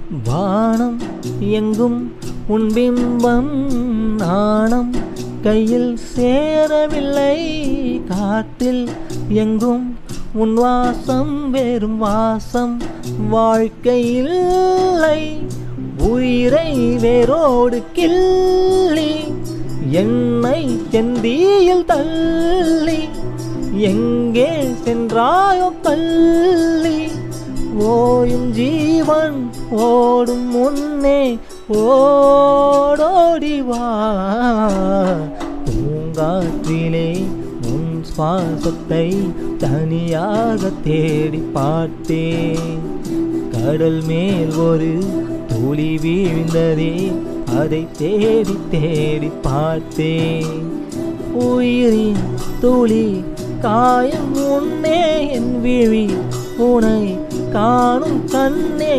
வானம் எங்கும் உன் பிம்பம் நாணம் கையில் சேரவில்லை. காற்றில் எங்கும் உன் வாசம் வெறும் வாசம் வாழ்க்கையில்லை. உயிரை வேரோடு கிள்ளி என்னை செந்தீயில் தள்ளி எங்கே சென்றாயோ கள்ளி. ஓயும் ஜீவன் ஓடும் முன்னே ஓடோடிவா. பூங்காற்றிலே உன் சுவாசத்தை தனியாக தேடி பார்த்தேன். கடல் மேல் ஒரு துளி வீழ்ந்ததே அதை தேடி தேடி பார்த்தேன். உயிரின் துளி காயம் முன்னே என் விழி உனை காணும் கண்ணே.